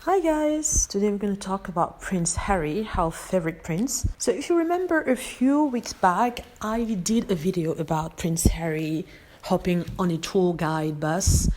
Hi guys, today we're going to talk about Prince Harry, our favorite prince. So if you remember a few weeks back, I did a video about Prince Harry hopping on a tour guide bus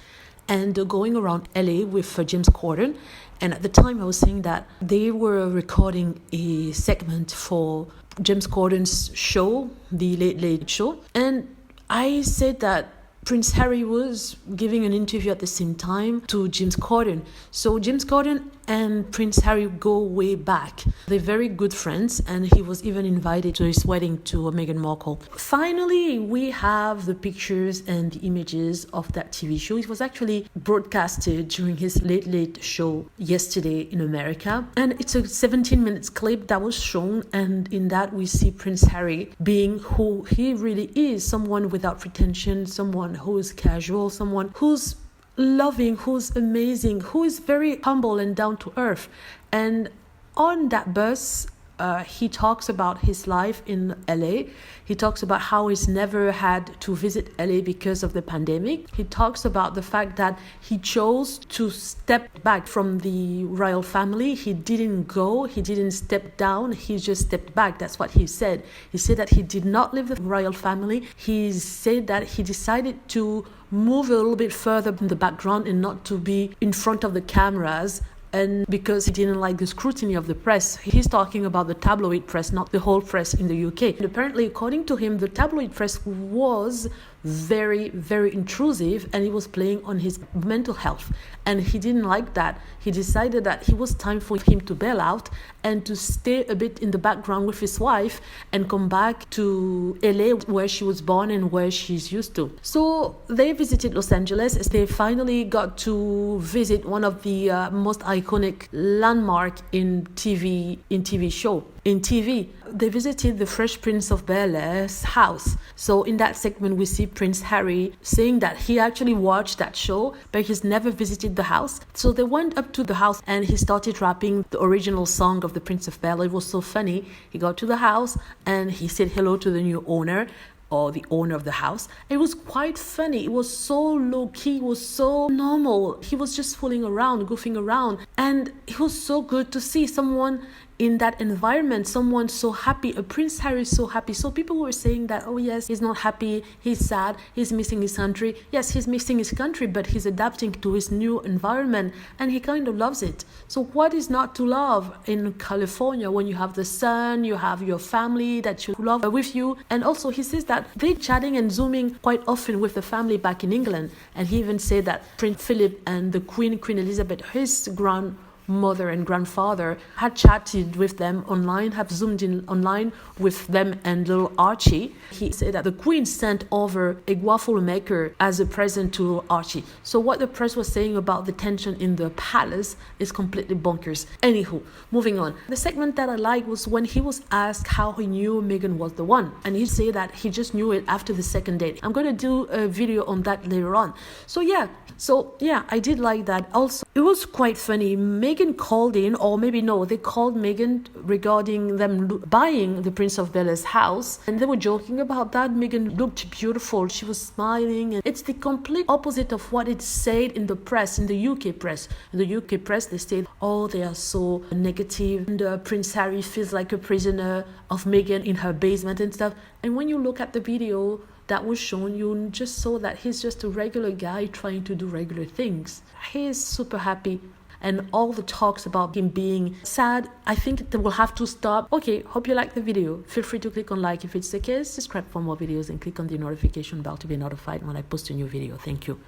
and going around LA with James Corden. And at the time I was saying that they were recording a segment for James Corden's show, the Late Late Show. And I said that Prince Harry was giving an interview at the same time to James Corden. So James Corden and Prince Harry go way back. They're very good friends, and he was even invited to his wedding to Meghan Markle. Finally, we have the pictures and the images of that TV show. It was actually broadcasted during his Late Late Show yesterday in America. And it's a 17 minutes clip that was shown, and in that we see Prince Harry being who he really is, someone without pretension, someone who is casual, someone who's loving, who's amazing, who is very humble and down to earth. And on that bus, he talks about his life in LA. He talks about how he's never had to visit LA because of the pandemic. He talks about the fact that he chose to step back from the royal family. He didn't go, he didn't step down, he just stepped back. That's what he said. He said that he did not leave the royal family. He said that he decided to move a little bit further in the background and not to be in front of the cameras, and because he didn't like the scrutiny of the press. He's talking about the tabloid press, not the whole press in the UK. And apparently, according to him, the tabloid press was very, very intrusive, and it was playing on his mental health. And he didn't like that. He decided that it was time for him to bail out and to stay a bit in the background with his wife and come back to LA, where she was born and where she's used to. So they visited Los Angeles. They finally got to visit one of the most iconic landmark in TV show. In TV, they visited the Fresh Prince of Bel-Air's house. So in that segment, we see Prince Harry saying that he actually watched that show, but he's never visited the house. So they went up to the house and he started rapping the original song of the Prince of Bel-Air. It was so funny. He got to the house and he said hello to the new owner, or the owner of the house. It was quite funny. It was so low-key, it was so normal. He was just fooling around, goofing around. And it was so good to see someone in that environment, someone so happy, a Prince Harry so happy. So people were saying that, oh yes, he's not happy, he's sad, he's missing his country. Yes, he's missing his country, but he's adapting to his new environment and he kind of loves it. So what is not to love in California when you have the sun, you have your family that you love with you? And also he says that they're chatting and zooming quite often with the family back in England. And he even said that Prince Philip and the Queen Elizabeth, his grandmother and grandfather, had chatted with them online, have zoomed in online with them and little Archie. He said that the Queen sent over a waffle maker as a present to Archie. So what the press was saying about the tension in the palace is completely bonkers. Anywho, moving on. The segment that I liked was when he was asked how he knew Meghan was the one. And he said that he just knew it after the second date. I'm going to do a video on that later on. So yeah, I did like that. Also, it was quite funny. Meghan called in, or maybe no, they called Meghan regarding them buying the Prince of Bel-Air's house, and they were joking about that. Meghan looked beautiful, she was smiling, and it's the complete opposite of what it said in the press, in the UK press. In the UK press, they said, oh, they are so negative, and Prince Harry feels like a prisoner of Meghan in her basement and stuff. And when you look at the video that was shown, you just saw that he's just a regular guy trying to do regular things. He is super happy. And all the talks about him being sad, I think they will have to stop. Okay, hope you like the video. Feel free to click on like if it's the case. Subscribe for more videos and click on the notification bell to be notified when I post a new video. Thank you.